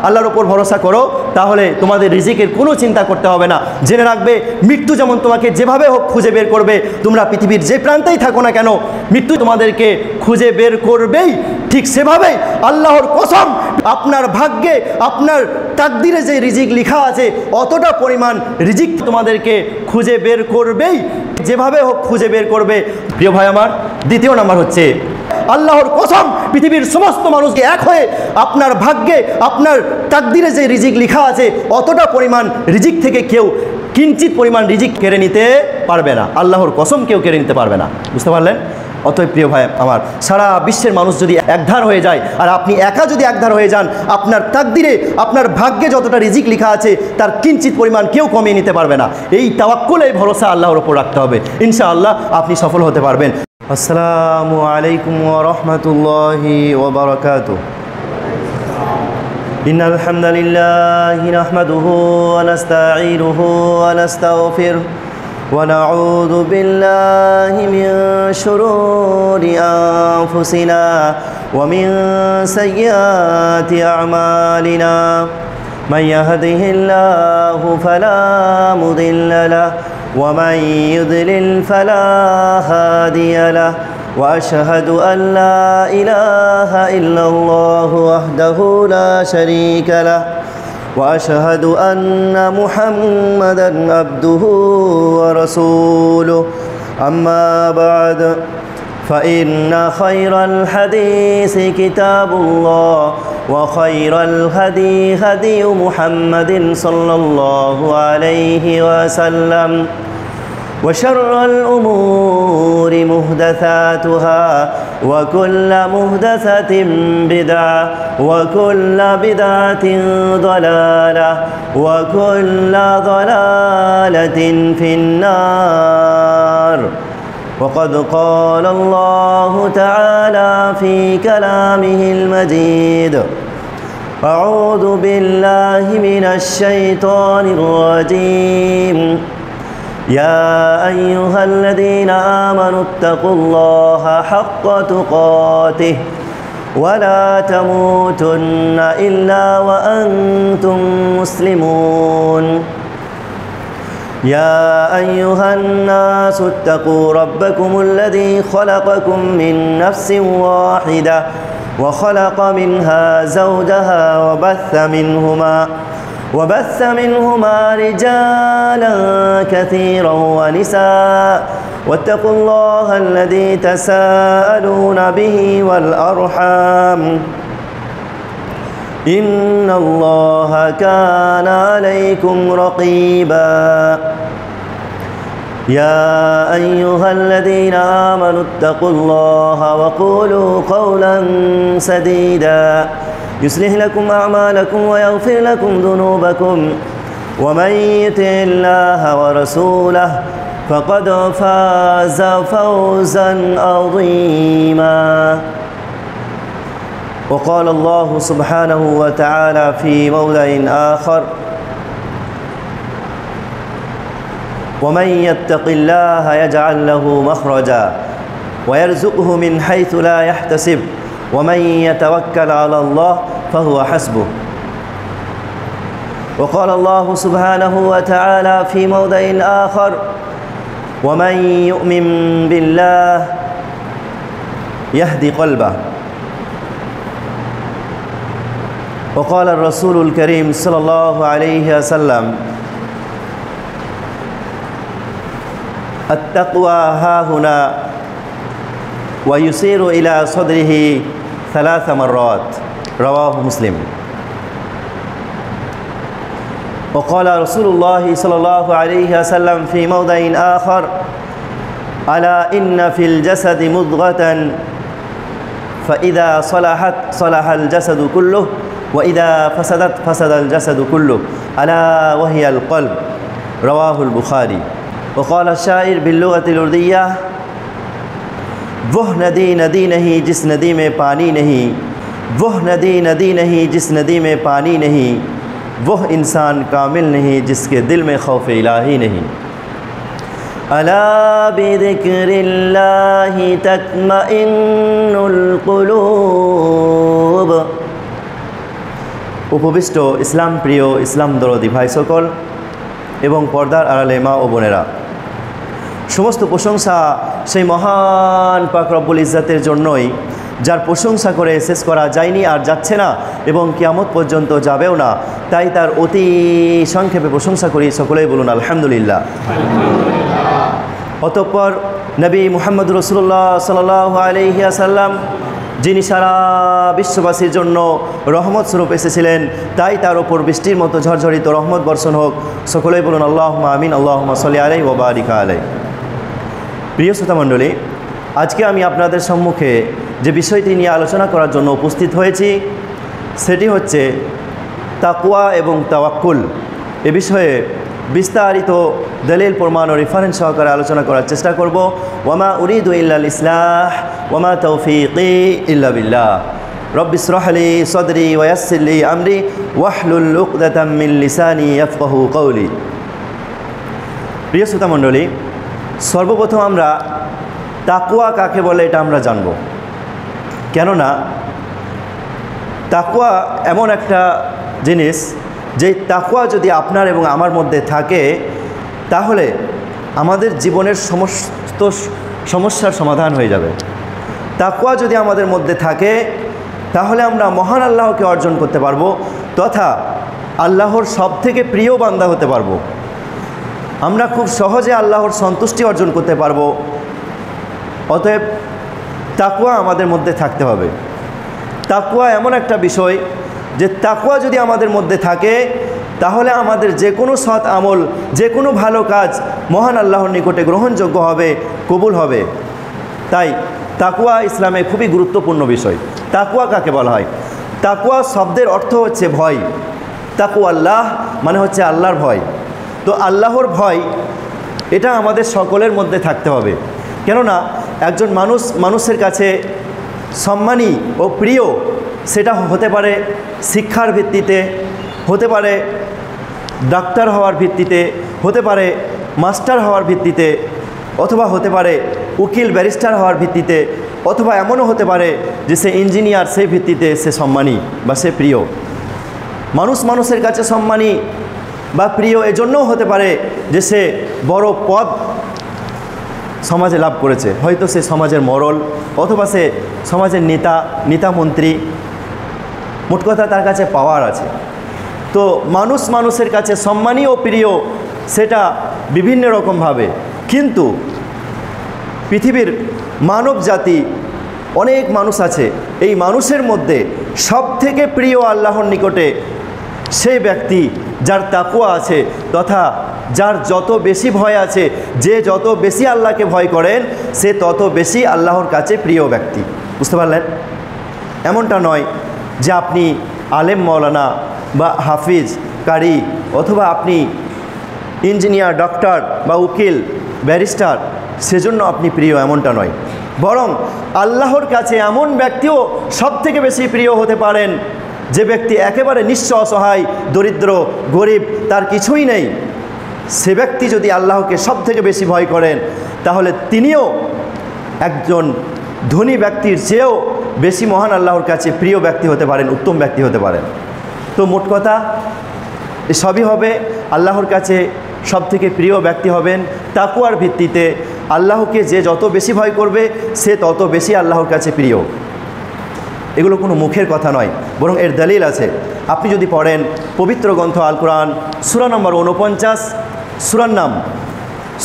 আল্লাহর উপর ভরসা করো, তাহলে তোমাদের রিজিকের কোনো চিন্তা করতে হবে না। জেনে রাখবে, মৃত্যু যেমন তোমাকে যেভাবে হোক খুঁজে বের করবে, তোমরা পৃথিবীর যে প্রান্তেই থাকো না কেন, মৃত্যু তোমাদেরকে খুঁজে বের করবেই। ঠিক সেভাবেই আল্লাহর কসম, আপনার ভাগ্যে, আপনার তাকদিরে যে রিজিক লেখা আছে, অতটা পরিমাণ রিজিক তোমাদেরকে খুঁজে বের করবেই, যেভাবে হোক খুঁজে বের করবে। প্রিয় ভাই আমার, দ্বিতীয় নাম্বার হচ্ছে, আল্লাহর কসম, পৃথিবীর সমস্ত মানুষকে এক হয়ে আপনার ভাগ্যে, আপনার তাকদিরে যে রিজিক লেখা আছে, অতটা পরিমাণ রিজিক থেকে কেউ কিঞ্চিত পরিমাণ রিজিক কেড়ে নিতে পারবে না। আল্লাহর কসম, কেউ কেড়ে নিতে পারবে না। বুঝতে পারলেন? অতএব প্রিয় ভাই আমার, সারা বিশ্বের মানুষ যদি একধার হয়ে যায় আর আপনি একা যদি একধার হয়ে যান, আপনার তাকদিরে, আপনার ভাগ্যে যতটা রিজিক লেখা আছে, তার কিঞ্চিত পরিমাণ কেউ কমিয়ে নিতে পারবে না। এই তাওয়াক্কুল, এই ভরসা আল্লাহর উপর রাখতে হবে। ইনশাআল্লাহ আপনি সফল হতে পারবেন। আসসালামু আলাইকুম ওয়া রাহমাতুল্লাহি ওয়া বারাকাতুহু। ইন্নাল হামদালিল্লাহি নাহমাদুহু ওয়া নাস্তাঈনুহু ওয়া নাস্তাগফিরুহু ওয়া নাউযু বিল্লাহি মিন শুরুরি আনফুসিনা ওয়া মিন সাইয়্যাতি আ'মালিনা। মান ইয়াহদিহিল্লাহু ফালা মুদিল্লা লাহু ওয়া মান ইউদ্লিল ফালা হাদিয়া লাহু। وأشهد أن لا إله إلا الله وحده لا شريك له وأشهد أن محمدًا عبده ورسوله. أما بعد، فإن خير الحديث كتاب الله وخير الهدي هدي محمد صلى الله عليه وسلم وشر الأمور محدثاتها وكل محدثة بدعة وكل بدعة ضلالة وكل ضلالة في النار. وقد قال الله تعالى في كلامه المجيد: أعوذ بالله من الشيطان الرجيم. يا أيها الذين آمنوا اتقوا الله حق تقاته ولا تموتن إلا وأنتم مسلمون. يا أيها الناس اتقوا ربكم الذي خلقكم من نفس واحدة وخلق منها زوجها وبث منهما رجالا كثيرا ونساء واتقوا الله الذي تساءلون به والأرحام إن الله كان عليكم رقيبا. يا أيها الذين آمنوا اتقوا الله وقولوا قولا سديدا يصلح لكم أعمالكم ويغفر لكم ذنوبكم ومن يطع الله ورسوله فقد فاز فوزا عظيما. وقال الله سبحانه وتعالى في موضع آخر: ومن يتق الله يجعل له مخرجا ويرزقه من حيث لا يحتسب ومن يتوكل على الله فهو حسبه. وقال الله سبحانه وتعالى في موضع آخر: ومن يؤمن بالله يهدي قلبه. وقال الرسول الكريم صلى الله عليه وسلم: التقوى هاهنا ويسير إلى صدره 3 مرات. رواه مسلم. وقال رسول الله صلى الله عليه وسلم في موضع آخر: ألا إن في الجسد مضغة فإذا صلحت صلح الجسد كله وإذا فسدت فسد الجسد كله ألا وهي القلب. رواه البخاري. وقال الشاعر باللغة الأردية: वो नदी नदी नहीं जिस नदी में पानी नहीं, वह नदी नदी नहीं जिस नदी में पानी नहीं, वह इंसान कामिल नहीं जिसके दिल में खौफ इलाही नहीं. अला बिज़िक्रिल्लाहि तत्मइन्नुल क़ुलूब উপবিষ্ট ইসলাম প্রিয় ইসলাম দরদি ভাই সকল এবং পর্দার আড়ালে মা ও বোনেরা, সমস্ত প্রশংসা সেই মহান পাক রব্বুল ইজ্জাতের জন্যই, যার প্রশংসা করে শেষ করা যায়নি আর যাচ্ছে না এবং কিয়ামত পর্যন্ত যাবেও না। তাই তার অতি সংক্ষেপে প্রশংসা করি, সকলেই বলুন আলহামদুলিল্লাহ। অতঃপর নবী মুহাম্মদ রাসূলুল্লাহ সাল্লাল্লাহু আলাইহি ওয়াসাল্লাম, যিনি সারা বিশ্ববাসীর জন্য রহমত স্বরূপ এসেছিলেন, তাই তার ওপর বৃষ্টির মতো ঝরঝরিত রহমত বর্ষণ হোক। সকলেই বলুন আল্লাহুম্মা আমিন। আল্লাহুম্মা সাল্লি আলাইহি ওয়া বারিক আলাইহি। প্রিয় শ্রোতা মণ্ডলী, আজকে আমি আপনাদের সম্মুখে যে বিষয়টি নিয়ে আলোচনা করার জন্য উপস্থিত হয়েছি, সেটি হচ্ছে তাকওয়া এবং তাওয়াক্কুল। এ বিষয়ে বিস্তারিত দলিল প্রমাণ ও রেফারেন্স সহকারে আলোচনা করার চেষ্টা করব। ওয়ামা উরিদু ইল্লাল ইসলাহ ওয়ামা তৌফিকি ইল্লা বিল্লাহ। রব্বি ইশরাহ লি সাদরি ওয়া ইয়াসসির লি আমরি ওয়াহলুল উকদাতাম মিন লিসানি ইয়াফকাহু কওলি। প্রিয় শ্রোতা মণ্ডলী, সর্বপ্রথম আমরা তাকওয়া কাকে বলে এটা আমরা জানব। কেননা তাকওয়া এমন একটা জিনিস, যে তাকওয়া যদি আপনার এবং আমার মধ্যে থাকে, তাহলে আমাদের জীবনের সমস্ত সমস্যার সমাধান হয়ে যাবে। তাকওয়া যদি আমাদের মধ্যে থাকে, তাহলে আমরা মহান আল্লাহকে অর্জন করতে পারবো, তথা আল্লাহর সবথেকে প্রিয় বান্দা হতে পারবো। আমরা খুব সহজে আল্লাহর সন্তুষ্টি অর্জন করতে পারবো। অতএব তাকওয়া আমাদের মধ্যে থাকতে হবে। তাকওয়া এমন একটা বিষয়, যে তাকওয়া যদি আমাদের মধ্যে থাকে, তাহলে আমাদের যে কোনো সৎ আমল, যে কোনো ভালো কাজ মহান আল্লাহর নিকটে গ্রহণযোগ্য হবে, কবুল হবে। তাই তাকওয়া ইসলামে খুবই গুরুত্বপূর্ণ বিষয়। তাকওয়া কাকে বলা হয়? তাকওয়া শব্দের অর্থ হচ্ছে ভয়। তাকওয়া আল্লাহ মানে হচ্ছে আল্লাহর ভয়। তো আল্লাহর ভয় এটা আমাদের সকলের মধ্যে থাকতে হবে। কেননা একজন মানুষের কাছে সম্মানী ও প্রিয় সেটা হতে পারে শিক্ষার ভিত্তিতে, হতে পারে ডাক্তার হওয়ার ভিত্তিতে, হতে পারে মাস্টার হওয়ার ভিত্তিতে, অথবা হতে পারে উকিল ব্যারিস্টার হওয়ার ভিত্তিতে, অথবা এমনও হতে পারে যে সে ইঞ্জিনিয়ার, সেই ভিত্তিতে সে সম্মানী বা সে প্রিয়। মানুষের কাছে সম্মানী বা প্রিয় এজন্যও হতে পারে যে সে বড় পদ সমাজে লাভ করেছে, হয়তো সে সমাজের মরল, অথবা সে সমাজের নেতা মন্ত্রী, মোট কথা তার কাছে পাওয়ার আছে। তো মানুষের কাছে সম্মানী ও প্রিয় সেটা বিভিন্ন রকমভাবে। কিন্তু পৃথিবীর মানব জাতি অনেক মানুষ আছে, এই মানুষের মধ্যে সবথেকে প্রিয় আল্লাহর নিকটে সেই ব্যক্তি যার তাকওয়া আছে, তথা যার যত বেশি ভয় আছে, যে যত বেশি আল্লাহকে ভয় করেন, সে তত বেশি আল্লাহর কাছে প্রিয় ব্যক্তি। বুঝতে পারলেন? এমনটা নয় যে আপনি আলেম মাওলানা বা হাফিজ কারি, অথবা আপনি ইঞ্জিনিয়ার, ডক্টর বা উকিল ব্যারিস্টার, সেজন্য আপনি প্রিয়, এমনটা নয়। বরং আল্লাহর কাছে এমন ব্যক্তিও সবথেকে বেশি প্রিয় হতে পারেন, যে ব্যক্তি একেবারে নিঃস্ব, অসহায়, দরিদ্র, গরিব, তার কিছুই নেই। সে ব্যক্তি যদি আল্লাহকে সবথেকে বেশি ভয় করেন, তাহলে তিনিও একজন ধনী ব্যক্তির চেয়েও বেশি মহান আল্লাহর কাছে প্রিয় ব্যক্তি হতে পারেন, উত্তম ব্যক্তি হতে পারেন। তো মোট কথা সবই হবে আল্লাহর কাছে সবথেকে প্রিয় ব্যক্তি হবেন তাকওয়ার ভিত্তিতে। আল্লাহকে যে যত বেশি ভয় করবে, সে তত বেশি আল্লাহর কাছে প্রিয়। এগুলো কোনো মুখের কথা নয়, বরং এর দলিল আছে। আপনি যদি পড়েন পবিত্র গ্রন্থ আল কোরআন, সূরা নম্বর 49, সূরার নাম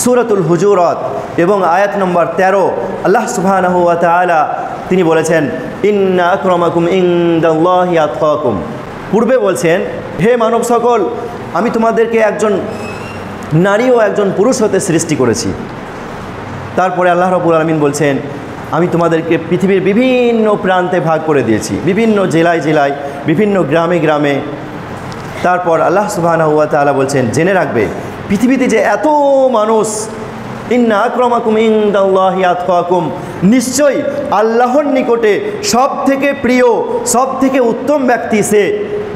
সূরাতুল হুজুরাত এবং আয়াত নম্বর 13, আল্লাহ সুবহানাহু ওয়া তাআলা তিনি বলেছেন, ইন্না আকরামাকুম ইনদাল্লাহি আতকাকুম। পূর্বে বলছেন, হে মানব সকল, আমি তোমাদেরকে একজন নারী ও একজন পুরুষ হতে সৃষ্টি করেছি। তারপরে আল্লাহ রাব্বুল আলামিন বলছেন, আমি তোমাদেরকে পৃথিবীর বিভিন্ন প্রান্তে ভাগ করে দিয়েছি, বিভিন্ন জেলায় জেলায়, বিভিন্ন গ্রামে গ্রামে। তারপর আল্লাহ সুবহানাহু ওয়া তাআলা বলছেন, জেনে রাখবে পৃথিবীতে যে এত মানুষ, ইন্না আকরামাকুম ইনদাল্লাহি আতকাকুম, নিশ্চয়ই আল্লাহর নিকটে সব থেকে প্রিয়, সব থেকে উত্তম ব্যক্তি সে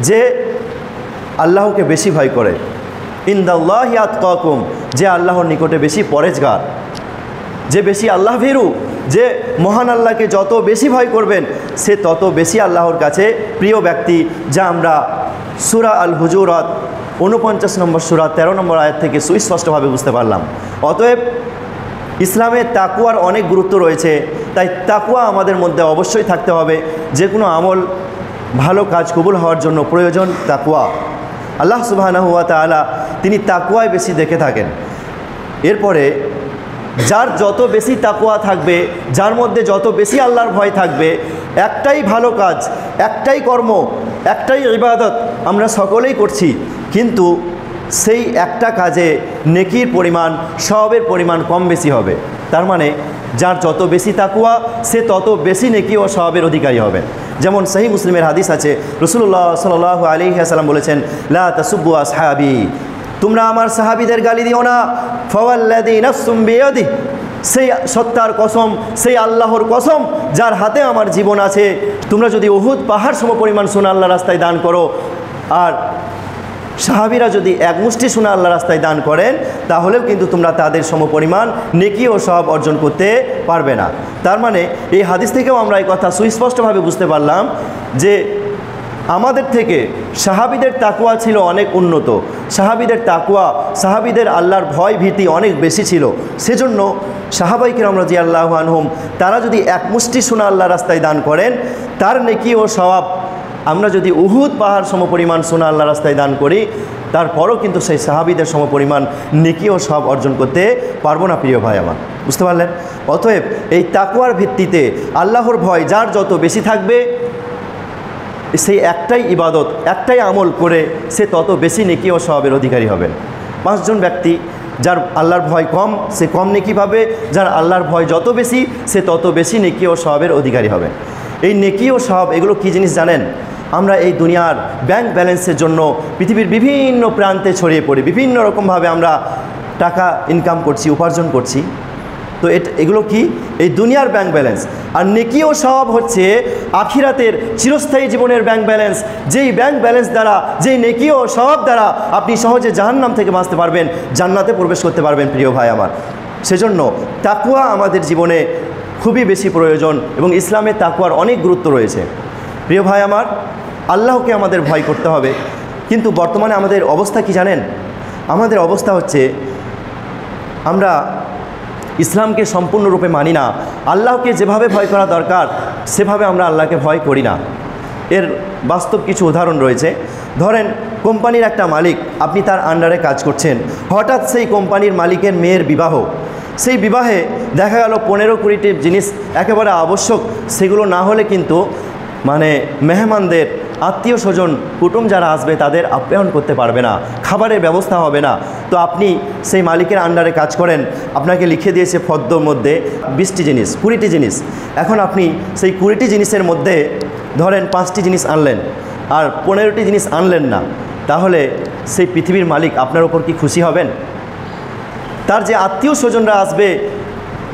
যে আল্লাহকে বেশি ভয় করে। ইনদাল্লাহি আতকাকুম, যে আল্লাহর নিকটে বেশি পরেজগার, যে বেশি আল্লাহ ভীরু, যে মহান আল্লাহকে যত বেশি ভয় করবেন, সে তত বেশি আল্লাহর কাছে প্রিয় ব্যক্তি। যা আমরা সূরা আল হুজুরাত 49 নম্বর সূরা 13 নম্বর আয়াত থেকে সুস্পষ্টভাবে বুঝতে পারলাম। অতএব ইসলামে তাকওয়ার অনেক গুরুত্ব রয়েছে, তাই তাকওয়া আমাদের মধ্যে অবশ্যই থাকতে হবে। যে কোনো আমল, ভালো কাজ কবুল হওয়ার জন্য প্রয়োজন তাকওয়া। আল্লাহ সুবহানাহু ওয়া তাআলা তিনি তাকওয়ায় বেশি দেখে থাকেন। এরপরে যার যত বেশি তাকওয়া থাকবে, যার মধ্যে যত বেশি আল্লাহর ভয় থাকবে, একটাই ভালো কাজ, একটাই কর্ম, একটাই ইবাদত আমরা সকলেই করছি, কিন্তু সেই একটা কাজে নেকির পরিমাণ, সওয়াবের পরিমাণ কম বেশি হবে। তার মানে যার যত বেশি তাকওয়া সে তত বেশি নেকি ও সওয়াবের অধিকারী হবে। যেমন সহিহ মুসলিমের হাদিস আছে, রাসূলুল্লাহ সাল্লাল্লাহু আলাইহি ওয়াসাল্লাম বলেছেন, লা তাসুব্বু আসহাবি, তোমরা আমার সাহাবীদের গালি দিও না। ফাওয়াল্লাযী নাফসুম বিয়াদিহি, সেই সত্তার কসম, সেই আল্লাহর কসম যার হাতে আমার জীবন আছে, তোমরা যদি উহুদ পাহাড় সম পরিমাণ সোনা আল্লাহর রাস্তায় দান করো, আর সাহাবীরা যদি এক মুষ্টি সোনা আল্লাহর রাস্তায় দান করেন, তাহলেও কিন্তু তোমরা তাদের সমপরিমাণ নেকি ও সওয়াব অর্জন করতে পারবে না। তার মানে এই হাদিস থেকেও আমরা এই কথা সুস্পষ্টভাবে বুঝতে পারলাম যে আমাদের থেকে সাহাবীদের তাকওয়া ছিল অনেক উন্নত। সাহাবীদের তাকওয়া, সাহাবীদের আল্লাহর ভয় ভীতি অনেক বেশি ছিল। সেজন্য সাহাবায়ে কেরাম রাদিয়াল্লাহু আনহুম তারা যদি এক মুষ্টি সোনা আল্লাহর রাস্তায় দান করেন, তার নেকি ও সওয়াব আমরা যদি উহুদ পাহাড় সমপরিমাণ সোনা আল্লাহর রাস্তায় দান করি, তারপরও কিন্তু সেই সাহাবীদের সমপরিমাণ নেকি ও সওয়াব অর্জন করতে পারবো না। প্রিয় ভাই আমার, বুঝতে পারলেন? অতএব এই তাকওয়ার ভিত্তিতে আল্লাহর ভয় যার যত বেশি থাকবে, সেই একটাই ইবাদত, একটাই আমল করে সে তত বেশি নেকি ও সওয়াবের অধিকারী হবেন। 5 জন ব্যক্তি, যার আল্লাহর ভয় কম সে কম নেকি পাবে, যার আল্লাহর ভয় যত বেশি সে তত বেশি নেকি ও সওয়াবের অধিকারী হবে। এই নেকি ও সওয়াব এগুলো কী জিনিস জানেন? আমরা এই দুনিয়ার ব্যাংক ব্যালেন্সের জন্য পৃথিবীর বিভিন্ন প্রান্তে ছড়িয়ে পড়ি, বিভিন্ন রকমভাবে আমরা টাকা ইনকাম করছি, উপার্জন করছি। তো এগুলো কি? এই দুনিয়ার ব্যাংক ব্যালেন্স। আর নেকি ও সওয়াব হচ্ছে আখিরাতের চিরস্থায়ী জীবনের ব্যাংক ব্যালেন্স, যেই ব্যাংক ব্যালেন্স দ্বারা, যেই নেকি ও সওয়াব দ্বারা আপনি সহজে জাহান্নাম থেকে বাঁচতে পারবেন, জান্নাতে প্রবেশ করতে পারবেন। প্রিয় ভাই আমার, সেজন্য তাকওয়া আমাদের জীবনে খুবই বেশি প্রয়োজন এবং ইসলামে তাকওয়ার অনেক গুরুত্ব রয়েছে। প্রিয় ভাই আমার, আল্লাহকে আমাদের ভয় করতে হবে, কিন্তু বর্তমানে আমাদের অবস্থা কি জানেন? আমাদের অবস্থা হচ্ছে আমরা ইসলামকে সম্পূর্ণরূপে মানি না। আল্লাহকে যেভাবে ভয় করা দরকার সেভাবে আমরা আল্লাহকে ভয় করি না। এর বাস্তব কিছু উদাহরণ রয়েছে। ধরেন, কোম্পানির একটা মালিক, আপনি তার আন্ডারে কাজ করছেন, হঠাৎ সেই কোম্পানির মালিকের মেয়ের বিবাহ। সেই বিবাহে দেখা গেল 15-20টি জিনিস একেবারে আবশ্যক, সেগুলো না হলে কিন্তু মেহমানদের, আত্মীয় স্বজন, কুটুম যারা আসবে তাদের আপ্যায়ন করতে পারবে না, খাবারের ব্যবস্থা হবে না। তো আপনি সেই মালিকের আন্ডারে কাজ করেন, আপনাকে লিখে দিয়েছে ফর্দর মধ্যে 20টি জিনিস, 20টি জিনিস। এখন আপনি সেই 20টি জিনিসের মধ্যে ধরেন 5টি জিনিস আনলেন আর 15টি জিনিস আনলেন না, তাহলে সেই পৃথিবীর মালিক আপনার ওপর কি খুশি হবেন? তার যে আত্মীয় স্বজনরা আসবে,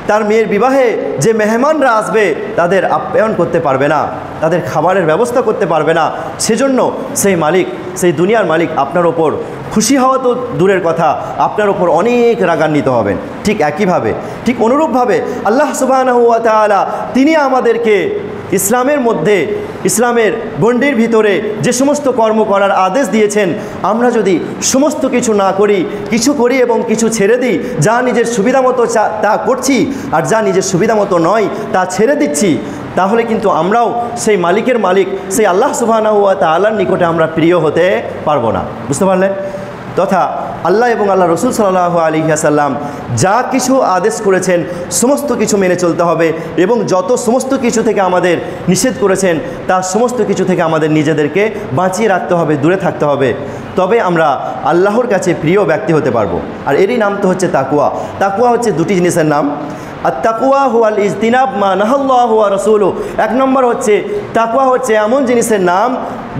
তার মেয়ের বিবাহে যে মেহমানরা আসবে, তাদের আপ্যায়ন করতে পারবে না, তাদের খাবারের ব্যবস্থা করতে পারবে না। সেজন্য সেই মালিক, সেই দুনিয়ার মালিক আপনার ওপর খুশি হওয়া তো দূরের কথা, আপনার ওপর অনেক রাগান্বিত হবেন। ঠিক একইভাবে, ঠিক অনুরূপভাবে আল্লাহ সুবহানাহু ওয়া তাআলা তিনি আমাদেরকে ইসলামের মধ্যে, ইসলামের গণ্ডির ভিতরে যে সমস্ত কর্ম করার আদেশ দিয়েছেন, আমরা যদি সমস্ত কিছু না করি, কিছু করি এবং কিছু ছেড়ে দিই, যা নিজের সুবিধা মতো তা করছি আর যা নিজের সুবিধা মতো নয় তা ছেড়ে দিচ্ছি, তাহলে কিন্তু আমরাও সেই মালিকের মালিক, সেই আল্লাহ সুবহানাহু ওয়া তাআলার নিকটে আমরা প্রিয় হতে পারবো না। বুঝতে পারলেন? তথা আল্লাহ এবং আল্লাহ রসুল সাল্লাল্লাহু আলাইহি ওয়াসাল্লাম যা কিছু আদেশ করেছেন সমস্ত কিছু মেনে চলতে হবে, এবং যত সমস্ত কিছু থেকে আমাদের নিষেধ করেছেন তার সমস্ত কিছু থেকে আমাদের নিজেদেরকে বাঁচিয়ে রাখতে হবে, দূরে থাকতে হবে। তবে আমরা আল্লাহর কাছে প্রিয় ব্যক্তি হতে পারবো। আর এরই নাম তো হচ্ছে তাকওয়া। তাকওয়া হচ্ছে দুটি জিনিসের নাম। আর তাকওয়া হুয়াল ইজতিনাব মা নাহাল্লাহু ওয়া রাসূলুহু। 1 নম্বর হচ্ছে তাকওয়া হচ্ছে এমন জিনিসের নাম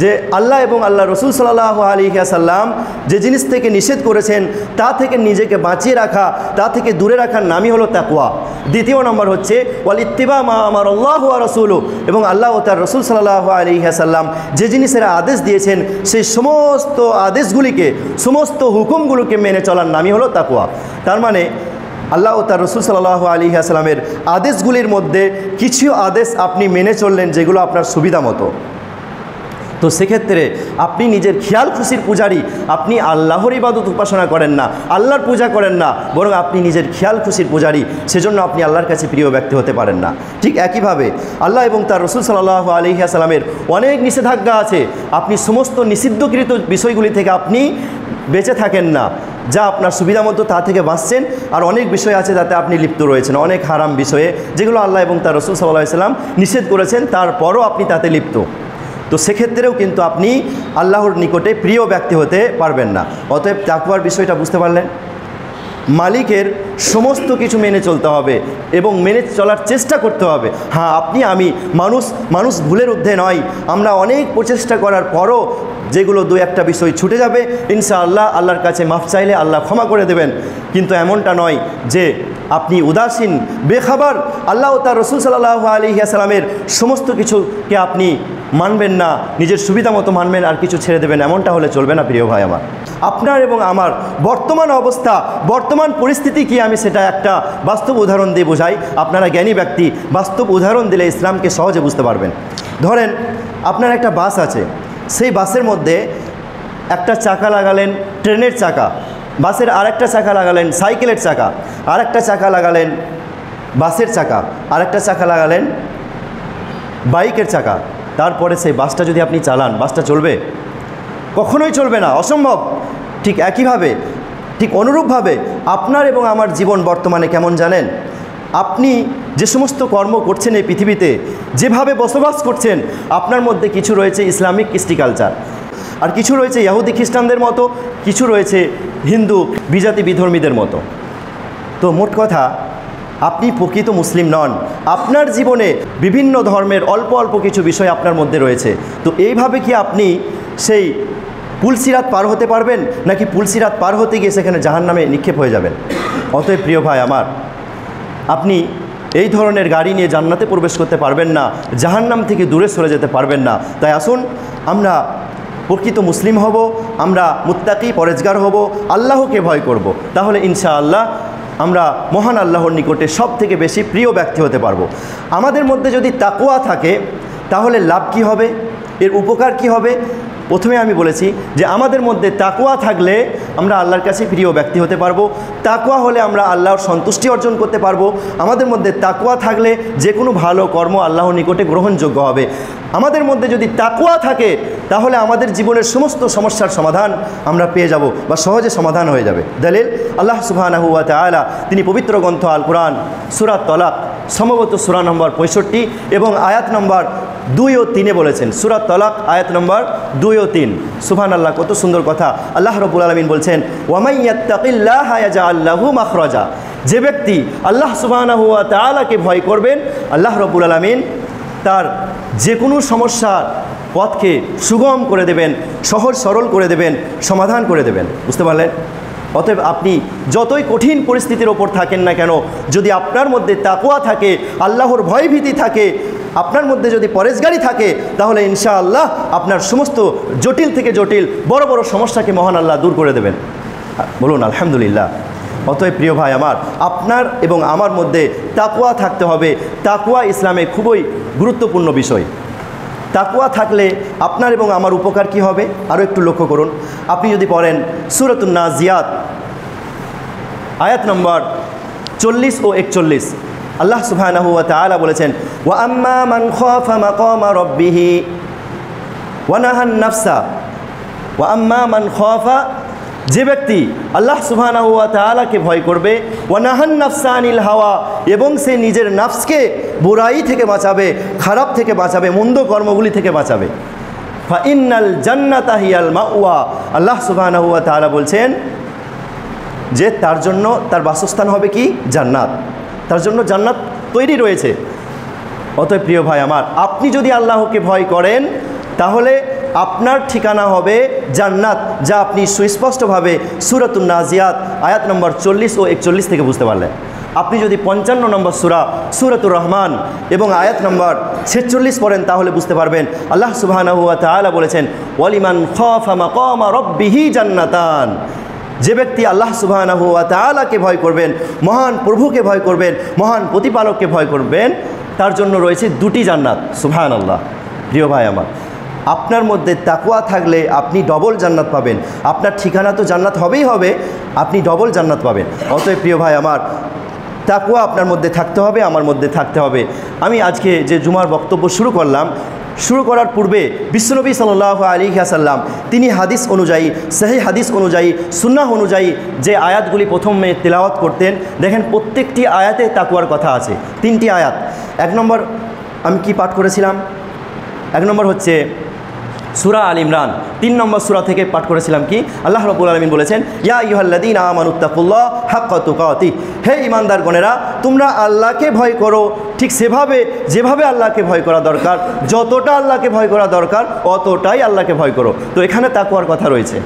যে আল্লাহ এবং আল্লাহ রসুল সাল্লাল্লাহু আলাইহি ওয়াসাল্লাম যে জিনিস থেকে নিষেধ করেছেন তা থেকে নিজেকে বাঁচিয়ে রাখা, তা থেকে দূরে রাখার নামই হলো তাকওয়া। 2 নম্বর হচ্ছে ওয়াল ইত্তিবা মা আমারাল্লাহু ওয়া রাসূলুহু, এবং আল্লাহ ও তার রসুল সাল্লাল্লাহু আলাইহি ওয়াসাল্লাম যে জিনিসের আদেশ দিয়েছেন সেই সমস্ত আদেশগুলিকে, সমস্ত হুকুমগুলোকে মেনে চলার নামই হলো তাকওয়া। তার মানে আল্লাহ ও তার রসুল সাল্লাল্লাহু আলাইহি ওয়াসাল্লামের আদেশগুলির মধ্যে কিছু আদেশ আপনি মেনে চললেন যেগুলো আপনার সুবিধা মতো, তো সেক্ষেত্রে আপনি নিজের খেয়াল খুশির পূজারী, আপনি আল্লাহর ইবাদত উপাসনা করেন না, আল্লাহর পূজা করেন না, বরং আপনি নিজের খেয়াল খুশির পূজারী, সেজন্য আপনি আল্লাহর কাছে প্রিয় ব্যক্তি হতে পারেন না। ঠিক একইভাবে আল্লাহ এবং তার রসুল সাল্লাল্লাহু আলাইহি ওয়াসাল্লামের অনেক নিষেধাজ্ঞা আছে, আপনি সমস্ত নিষিদ্ধকৃত বিষয়গুলি থেকে আপনি বেঁচে থাকেন না, যা আপনার সুবিধা মতো তা থেকে বাঁচছেন। আর অনেক বিষয় আছে যাতে আপনি লিপ্ত রয়েছেন, অনেক হারাম বিষয়ে যেগুলো আল্লাহ এবং তার রসুল সাল্লাল্লাহু আলাইহি ওয়াসাল্লাম নিষেধ করেছেন, তারপরও আপনি তাতে লিপ্ত। তো সেক্ষেত্রেও কিন্তু আপনি আল্লাহর নিকটে প্রিয় ব্যক্তি হতে পারবেন না। অতএব তাকওয়ার বিষয়টা বুঝতে পারলেন, মালিকের সমস্ত কিছু মেনে চলতে হবে এবং মেনে চলার চেষ্টা করতে হবে। হ্যাঁ, আপনি আমি মানুষ ভুলের ঊর্ধ্বে নয়, আমরা অনেক প্রচেষ্টা করার পরও যেগুলো দু একটা বিষয় ছুটে যাবে, ইনশাআল্লাহ আল্লাহর কাছে মাফ চাইলে আল্লাহ ক্ষমা করে দেবেন। কিন্তু এমনটা নয় যে আপনি উদাসীন বেখবর আল্লাহ ও তার রসুল সাল্লাল্লাহু আলাইহি ওয়াসাল্লামের সমস্ত কিছুকে আপনি মানবেন না, নিজের সুবিধা মতো মানবেন আর কিছু ছেড়ে দেবেন, এমনটা হলে চলবে না প্রিয় ভাই আমার। আপনার এবং আমার বর্তমান অবস্থা, বর্তমান পরিস্থিতি কি, আমি সেটা একটা বাস্তব উদাহরণ দিয়ে বোঝাই। আপনারা জ্ঞানী ব্যক্তি, বাস্তব উদাহরণ দিলে ইসলামকে সহজে বুঝতে পারবেন। ধরেন আপনার একটা বাস আছে, সেই বাসের মধ্যে একটা চাকা লাগালেন ট্রেনের চাকা, বাসের আরেকটা চাকা লাগালেন সাইকেলের চাকা, আরেকটা চাকা লাগালেন বাসের চাকা, আরেকটা চাকা লাগালেন বাইকের চাকা। তারপরে সেই বাসটা যদি আপনি চালান, বাসটা চলবে? কখনোই চলবে না, অসম্ভব। ঠিক একইভাবে, ঠিক অনুরূপভাবে আপনার এবং আমার জীবন বর্তমানে কেমন জানেন? আপনি যে সমস্ত কর্ম করছেন এই পৃথিবীতে, যেভাবে বসবাস করছেন, আপনার মধ্যে কিছু রয়েছে ইসলামিক কৃষ্টি কালচার, আর কিছু রয়েছে ইহুদি খ্রিস্টানদের মতো, কিছু রয়েছে হিন্দু বিজাতি বিধর্মীদের মতো। তো মোট কথা, আপনি প্রকৃত মুসলিম নন। আপনার জীবনে বিভিন্ন ধর্মের অল্প অল্প কিছু বিষয় আপনার মধ্যে রয়েছে। তো এইভাবে কি আপনি সেই পুলসিরাত পার হতে পারবেন, নাকি পুলসিরাত পার হতে গিয়ে সেখানে জাহান্নামে নিক্ষেপ হয়ে যাবেন? অতএব প্রিয় ভাই আমার, আপনি এই ধরনের গাড়ি নিয়ে জান্নাতে প্রবেশ করতে পারবেন না, জাহান্নাম থেকে দূরে সরে যেতে পারবেন না। তাই আসুন আমরা প্রকৃত মুসলিম হব, আমরা মুত্তাকি পরেজগার হব, আল্লাহকে ভয় করব। তাহলে ইনশাআল্লাহ আমরা মহান আল্লাহর নিকটে সব থেকে বেশি প্রিয় ব্যক্তি হতে পারবো। আমাদের মধ্যে যদি তাকওয়া থাকে তাহলে লাভ কি হবে, এর উপকার কি হবে? প্রথমে আমি বলেছি যে আমাদের মধ্যে তাকওয়া থাকলে আমরা আল্লাহর কাছে প্রিয় ব্যক্তি হতে পারবো। তাকওয়া হলে আমরা আল্লাহর সন্তুষ্টি অর্জন করতে পারবো। আমাদের মধ্যে তাকওয়া থাকলে যে কোনো ভালো কর্ম আল্লাহর নিকটে গ্রহণযোগ্য হবে। আমাদের মধ্যে যদি তাকওয়া থাকে তাহলে আমাদের জীবনের সমস্ত সমস্যার সমাধান আমরা পেয়ে যাব বা সহজে সমাধান হয়ে যাবে। দলিল, আল্লাহ সুবহানাহু ওয়া তাআলা তিনি পবিত্র গ্রন্থ আল কুরআন সূরা তলাক, সম্ভবত সূরা নম্বর 65 এবং আয়াত নম্বর 2 ও 3 বলেছেন। সূরা তলাক আয়াত নম্বর 2 ও 3। সুবহানাল্লাহ, কত সুন্দর কথা। আল্লাহ রাব্বুল আলামিন বলছেন, ওয়া মান ইয়াত্তাকিল্লাহা ইয়াজআল লাহু মাখরাজা। যে ব্যক্তি আল্লাহ সুবহানাহু ওয়া তাআলাকে ভয় করবেন, আল্লাহ রাব্বুল আলামিন তার যে কোনো সমস্যার পথকে সুগম করে দেবেন, সহজ সরল করে দেবেন, সমাধান করে দেবেন। বুঝতে পারলেন? অতএব আপনি যতই কঠিন পরিস্থিতির ওপর থাকেন না কেন, যদি আপনার মধ্যে তাকওয়া থাকে, আল্লাহর ভয়ভীতি থাকে, আপনার মধ্যে যদি পরেজগারি থাকে, তাহলে ইনশাআল্লাহ আপনার সমস্ত জটিল থেকে জটিল বড় বড় সমস্যাকে মহান আল্লাহ দূর করে দেবেন। বলুন আলহামদুলিল্লাহ। অতএব প্রিয় ভাই আমার, আপনার এবং আমার মধ্যে তাকওয়া থাকতে হবে। তাকওয়া ইসলামে খুবই গুরুত্বপূর্ণ বিষয়। তাকওয়া থাকলে আপনার এবং আমার উপকার কি হবে আরও একটু লক্ষ্য করুন। আপনি যদি পড়েন সূরাতুন নাজিয়াত আয়াত নম্বর 40 ও 41, আল্লাহ সুবহানাহু ওয়া তাআলা বলেছেন, ওয়া আম্মা মান খাফা মাকামা রাব্বিহি ওয়া নাহান নাফসা, ওয়া আম্মা মান খাফা, যে ব্যক্তি আল্লাহ সুবহানাহু ওয়া তাআলাকে ভয় করবে, ওয়া নাহান নাফসা আনিল হাওয়া, এবং সে নিজের নাফসকে বুরাই থেকে বাঁচাবে, খারাপ থেকে বাঁচাবে, মন্দ কর্মগুলি থেকে বাঁচাবে, ফা ইন্নাল জান্নাতা হিয়াল মাওয়া। আল্লাহ সুবহানাহু ওয়া তাআলা বলছেন যে তার জন্য তার বাসস্থান হবে কি? জান্নাত। তার জন্য জান্নাত তৈরি রয়েছে। অতএব প্রিয় ভাই আমার, আপনি যদি আল্লাহকে ভয় করেন তাহলে আপনার ঠিকানা হবে জান্নাত, যা আপনি সুস্পষ্টভাবে সূরাতুন নাজিয়াত আয়াত নম্বর 40 ও 41 থেকে বুঝতে পারলেন। আপনি যদি 55 নম্বর সূরা সূরাতুর রহমান এবং আয়াত নম্বর 46 পড়েন তাহলে বুঝতে পারবেন। আল্লাহ সুবহানাহু ওয়া তাআলা বলেছেন, ওয়ালিমান খাফা মাকামা রাব্বিহি জান্নাতান। যে ব্যক্তি আল্লাহ সুবহানাহু ওয়া তাআলাকে ভয় করবেন, মহান প্রভুকে ভয় করবেন, মহান প্রতিপালককে ভয় করবেন, তার জন্য রয়েছে দুটি জান্নাত। সুবহানাল্লাহ। প্রিয় ভাই আমার, আপনার মধ্যে তাকওয়া থাকলে আপনি ডবল জান্নাত পাবেন। আপনার ঠিকানা তো জান্নাত হবেই হবে, আপনি ডবল জান্নাত পাবেন। অতএব প্রিয় ভাই আমার, তাকওয়া আপনার মধ্যে থাকতে হবে, আমার মধ্যে থাকতে হবে। আমি আজকে যে জুমার বক্তব্য শুরু করলাম, শুরু করার পূর্বে বিশ্বনবী সাল্লাল্লাহু আলাইহি ওয়াসাল্লাম তিনি হাদিস অনুযায়ী, সহিহ হাদিস অনুযায়ী, সুন্নাহ অনুযায়ী যে আয়াতগুলি প্রথমে তেলাওয়াত করতেন, দেখেন প্রত্যেকটি আয়াতে তাকওয়ার কথা আছে। 3টি আয়াত। 1 নম্বর আমি কি পাঠ করেছিলাম? 1 নম্বর হচ্ছে সূরা আল ইমরান 3 নম্বর সূরা থেকে পাঠ করেছিলাম কি আল্লাহ রাব্বুল আলামিন বলেছেন, ইয়া আইয়ুহাল্লাযীনা আমানুত্তাকুল্লাহ হাক্কা তুকাতিহ, হে ঈমানদারগণেরা তোমরা আল্লাহকে ভয় করো ঠিক সেভাবে যেভাবে আল্লাহকে ভয় করা দরকার, যতটা আল্লাহকে ভয় করা দরকার অতটাই আল্লাহকে ভয় করো। তো এখানে তাকওয়ার কথা রয়েছে,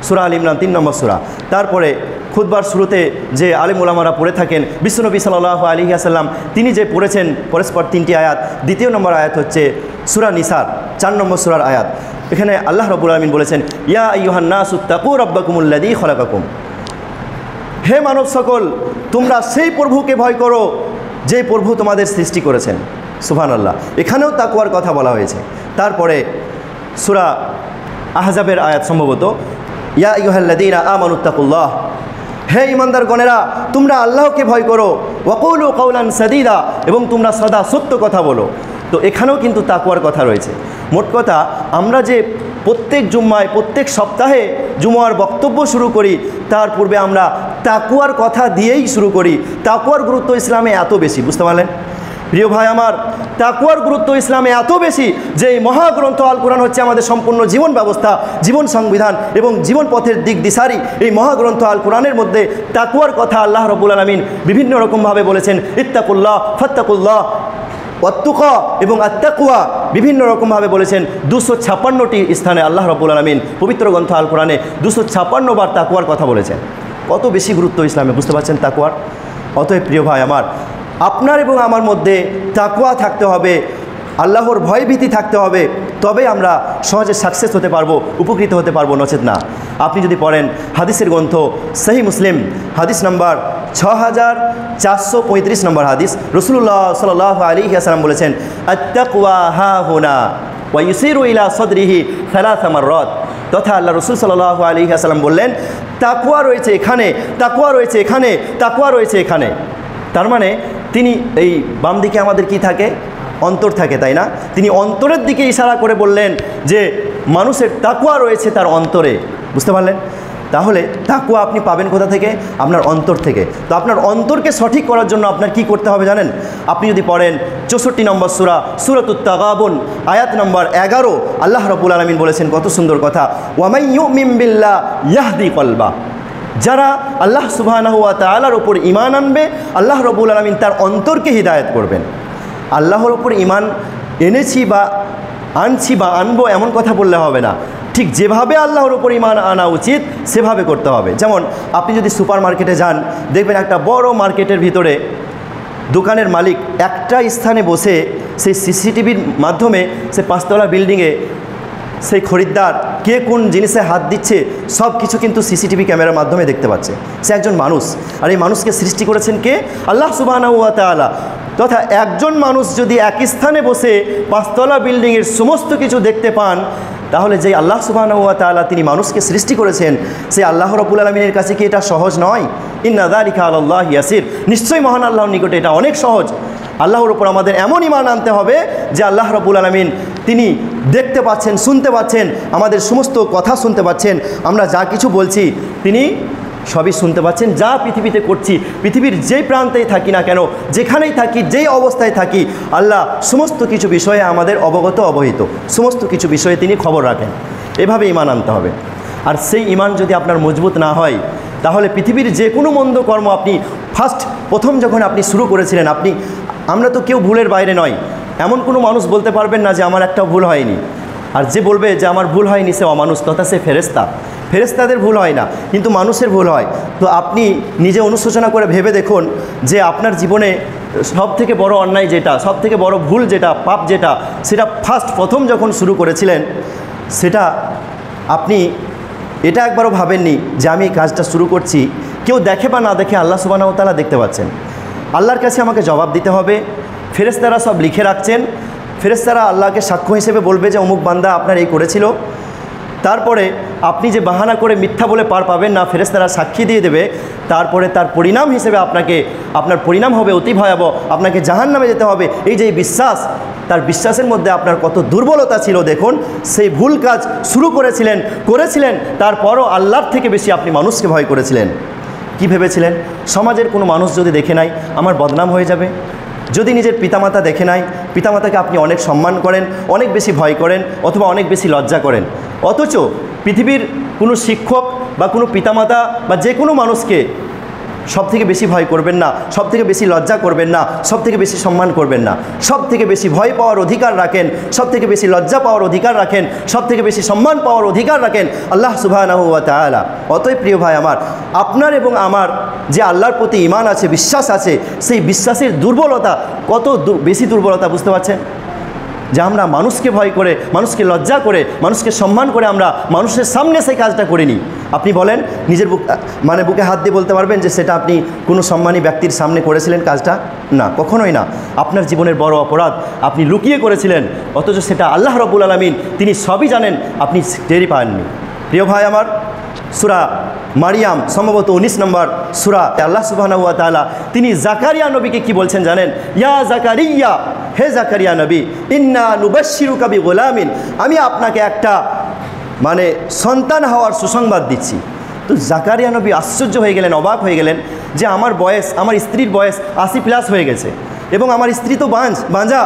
সূরা আল ইমরান 3 নম্বর সূরা। তারপরে খুতবার শুরুতে যে আলেম ওলামারা পড়ে থাকেন, বিশ্বনবী সাল্লাল্লাহু আলাইহি ওয়াসাল্লাম তিনি যে পড়েছেন পরস্পর 3টি আয়াত। 2 নম্বর আয়াত হচ্ছে সূরা নিসার 4 নম্বর সূরার আয়াত। এখানে আল্লাহ রাব্বুল আলামিন বলেছেন, ইয়া আইয়ুহান নাসু তাকু রাব্বাকুমুল্লাযী খালাকাকুম, হে মানব সকল তোমরা সেই প্রভুকে ভয় করো যে প্রভু তোমাদের সৃষ্টি করেছেন। সুবহানাল্লাহ, এখানেও তাকওয়ার কথা বলা হয়েছে। তারপরে সূরা আহজাবের আয়াত সম্ভবত, ইয়া আইয়ুহাল্লাযীনা আমানুত্তাকুল্লাহ, হে ঈমানদারগণেরা তোমরা আল্লাহকে ভয় করো, ওয়াকুলু কাওলান সাদীদা, এবং তোমরা সদা সত্য কথা বলো। তো এখানেও কিন্তু তাকওয়ার কথা রয়েছে। মোট কথা, আমরা যে প্রত্যেক জুম্মায় প্রত্যেক সপ্তাহে জুমার বক্তব্য শুরু করি, তার পূর্বে আমরা তাকওয়ার কথা দিয়েই শুরু করি। তাকওয়ার গুরুত্ব ইসলামে এত বেশি, বুঝতে পারলেন প্রিয় ভাই আমার? তাকওয়ার গুরুত্ব ইসলামে এত বেশি যে এই মহাগ্রন্থ আল কোরআন হচ্ছে আমাদের সম্পূর্ণ জীবন ব্যবস্থা, জীবন সংবিধান এবং জীবন পথের দিক দিশারি। এই মহাগ্রন্থ আল কোরআনের মধ্যে তাকওয়ার কথা আল্লাহ রাব্বুল আলামিন বিভিন্ন রকমভাবে বলেছেন। ইত্তাকুল্লাহ, ফাত্তাকুল্লাহ, ওয়াত্তুকা এবং আত্তাকওয়া বিভিন্ন রকমভাবে বলেছেন। 256টি স্থানে আল্লাহ রাব্বুল আলামিন পবিত্র গ্রন্থ আল কোরআনে 256 বার তাকওয়ার কথা বলেছেন। কত বেশি গুরুত্ব ইসলামে, বুঝতে পারছেন তাকওয়ার? অতএব প্রিয় ভাই আমার, আপনার এবং আমার মধ্যে তাকওয়া থাকতে হবে, আল্লাহর ভয়ভীতি থাকতে হবে, তবে আমরা সহজে সাকসেস হতে পারবো, উপকৃত হতে পারবো, নচেত না। আপনি যদি পড়েন হাদিসের গ্রন্থ সহিহ মুসলিম হাদিস নাম্বার 6435 নম্বর হাদিস, রাসূলুল্লাহ সাল্লাল্লাহু আলাইহি ওয়াসাল্লাম বলেছেন, আত-তাকওয়া হাহুনা ওয়া ইউসিরু ইলা সাদরিহি 3 মাররাত, তথা আল্লাহ রাসূল সাল্লাল্লাহু আলাইহি ওয়াসাল্লাম বললেন, তাকওয়া রয়েছে এখানে, তাকওয়া রয়েছে এখানে, তাকওয়া রয়েছে এখানে। তার মানে তিনি এই বাম দিকে আমাদের কি থাকে? অন্তর থাকে, তাই না? তিনি অন্তরের দিকে ইশারা করে বললেন যে মানুষের তাকওয়া রয়েছে তার অন্তরে, বুঝতে পারলেন? তাহলে তাকওয়া আপনি পাবেন কোথা থেকে? আপনার অন্তর থেকে। তো আপনার অন্তরকে সঠিক করার জন্য আপনার কি করতে হবে জানেন? আপনি যদি পড়েন 64 নম্বর সূরা, সূরাতুত তাগাবুন আয়াত নম্বর 11, আল্লাহ রাব্বুল আলামিন বলেছেন কত সুন্দর কথা, ওয়া মান ইউমিন বিল্লাহ ইয়াহদি কলবা, যারা আল্লাহ সুবহানাহু ওয়া তাআলার উপর ঈমান আনবে আল্লাহ রাব্বুল আলামিন তার অন্তরকে হিদায়াত করবেন। আল্লাহর উপর ঈমান এনেছি বা আনছি বা আনবো এমন কথা বললে হবে না, ঠিক যেভাবে আল্লাহর উপর ঈমান আনা উচিত সেভাবে করতে হবে। যেমন আপনি যদি সুপার মার্কেটে যান, দেখবেন একটা বড় মার্কেটের ভিতরে দোকানের মালিক একটা স্থানে বসে সেই সিসিটিভির মাধ্যমে সে 5তলা বিল্ডিংয়ে সেই খরিদ্দার কে কোন জিনিসে হাত দিচ্ছে সব কিছু কিন্তু সিসিটিভি ক্যামেরার মাধ্যমে দেখতে পাচ্ছে। সে একজন মানুষ, আর এই মানুষকে সৃষ্টি করেছেন কে? আল্লাহ সুবহানাহু ওয়া তাআলা। তথা একজন মানুষ যদি এক স্থানে বসে 5তলা বিল্ডিংয়ের সমস্ত কিছু দেখতে পান, তাহলে যে আল্লাহ সুবহানাহু ওয়া তাআলা তিনি মানুষকে সৃষ্টি করেছেন, সেই আল্লাহ রাব্বুল আলামিনের কাছে কি এটা সহজ নয়? ইন্না যালিকা আলাল্লাহি ইয়াসির, নিশ্চয়ই মহান আল্লাহর নিকটে এটা অনেক সহজ। আল্লাহর উপর আমাদের এমন ঈমান আনতে হবে যে আল্লাহ রাব্বুল আলামিন তিনি দেখতে পাচ্ছেন, শুনতে পাচ্ছেন, আমাদের সমস্ত কথা শুনতে পাচ্ছেন, আমরা যা কিছু বলছি তিনি সবই শুনতে পাচ্ছেন। যা পৃথিবীতে করছি, পৃথিবীর যেই প্রান্তেই থাকি না কেন, যেখানেই থাকি, যেই অবস্থায় থাকি, আল্লাহ সমস্ত কিছু বিষয়ে আমাদের অবহিত, সমস্ত কিছু বিষয়ে তিনি খবর রাখেন। এভাবে ঈমান আনতে হবে। আর সেই ঈমান যদি আপনার মজবুত না হয়, তাহলে পৃথিবীর যে কোনো মন্দ কর্ম আপনি প্রথম যখন আপনি শুরু করেছিলেন, আমরা তো কেউ ভুলের বাইরে নয়, এমন কোনো মানুষ বলতে পারবেন না যে আমার একটা ভুল হয়নি। আর যে বলবে যে আমার ভুল হয়নি সে অমানুষ, তথা সে ফেরেশতা। ফেরেশতাদের ভুল হয় না, কিন্তু মানুষের ভুল হয়। তো আপনি নিজে অনুশোচনা করে ভেবে দেখুন যে আপনার জীবনে সব থেকে বড় অন্যায় যেটা, সব থেকে বড় ভুল যেটা, পাপ যেটা, সেটা প্রথম যখন শুরু করেছিলেন, সেটা আপনি এটা একবারও ভাবেননি যে আমি কাজটা শুরু করছি, কেউ দেখে বা না দেখে আল্লাহ সুবহানাহু ওয়া তাআলা দেখতে পাচ্ছেন। আল্লাহর কাছে আমাকে জবাব দিতে হবে, ফেরেশতারা সব লিখে রাখছেন, ফেরেশতারা আল্লাহকে সাক্ষ্য হিসেবে বলবে যে অমুক বান্দা আপনার এই করেছিল। তারপরে আপনি যে বাহানা করে মিথ্যা বলে পার পাবেন না, ফেরেশতারা সাক্ষী দিয়ে দেবে। তারপরে তার পরিণাম হিসেবে আপনার পরিণাম হবে অতি ভয়াবহ, আপনাকে জাহান্নামে যেতে হবে। এই যে বিশ্বাস, তার বিশ্বাসের মধ্যে আপনার কত দুর্বলতা ছিল দেখুন। সেই ভুল কাজ শুরু করেছিলেন, তারপরও আল্লাহর থেকে বেশি আপনি মানুষকে ভয় করেছিলেন। কি ভেবেছিলেন? সমাজের কোনো মানুষ যদি দেখে নাই আমার বদনাম হয়ে যাবে। যদি নিজের পিতামাতা দেখে নাই, পিতামাতাকে আপনি অনেক সম্মান করেন, অনেক বেশি ভয় করেন, অথবা অনেক বেশি লজ্জা করেন। অথচ পৃথিবীর কোনো শিক্ষক বা কোনো পিতামাতা বা যে কোনো মানুষকে সব থেকে বেশি ভয় করবেন না, সব থেকে বেশি লজ্জা করবেন না, সব থেকে বেশি সম্মান করবেন না। সব থেকে বেশি ভয় পাওয়ার অধিকার রাখেন, সব থেকে বেশি লজ্জা পাওয়ার অধিকার রাখেন, সব থেকে বেশি সম্মান পাওয়ার অধিকার রাখেন আল্লাহ সুবহানাহু ওয়া তাআলা। অতএব প্রিয় ভাই আমার, আপনার এবং আমার যে আল্লাহর প্রতি ঈমান আছে, বিশ্বাস আছে, সেই বিশ্বাসের দুর্বলতা কত বেশি দুর্বলতা বুঝতে পারছেন? যে আমরা মানুষকে ভয় করে, মানুষকে লজ্জা করে, মানুষকে সম্মান করে আমরা মানুষের সামনে সেই কাজটা করিনি। আপনি বলেন, নিজের বুকে হাত দিয়ে বলতে পারবেন যে সেটা আপনি কোনো সম্মানী ব্যক্তির সামনে করেছিলেন কাজটা? না, কখনোই না। আপনার জীবনের বড় অপরাধ আপনি লুকিয়ে করেছিলেন, অথচ সেটা আল্লাহ রাব্বুল আলামিন তিনি সবই জানেন, আপনি টেরই পাননি। প্রিয় ভাই আমার, সূরা মারিয়াম সম্ভবত 19 নম্বর সূরা, আল্লাহ সুবহানাহু ওয়া তাআলা তিনি জাকারিয়া নবীকে কি বলছেন জানেন? ইয়া জাকারিয়া, হে জাকারিয়া নবী, ইন্না নুবাশশিরুকা বিগুলামিন, আমি আপনাকে একটা সন্তান হওয়ার সুসংবাদ দিচ্ছি। তো জাকারিয়া নবী আশ্চর্য হয়ে গেলেন, অবাক হয়ে গেলেন যে আমার স্ত্রীর বয়স 80+ হয়ে গেছে এবং আমার স্ত্রী তো বাঁজা,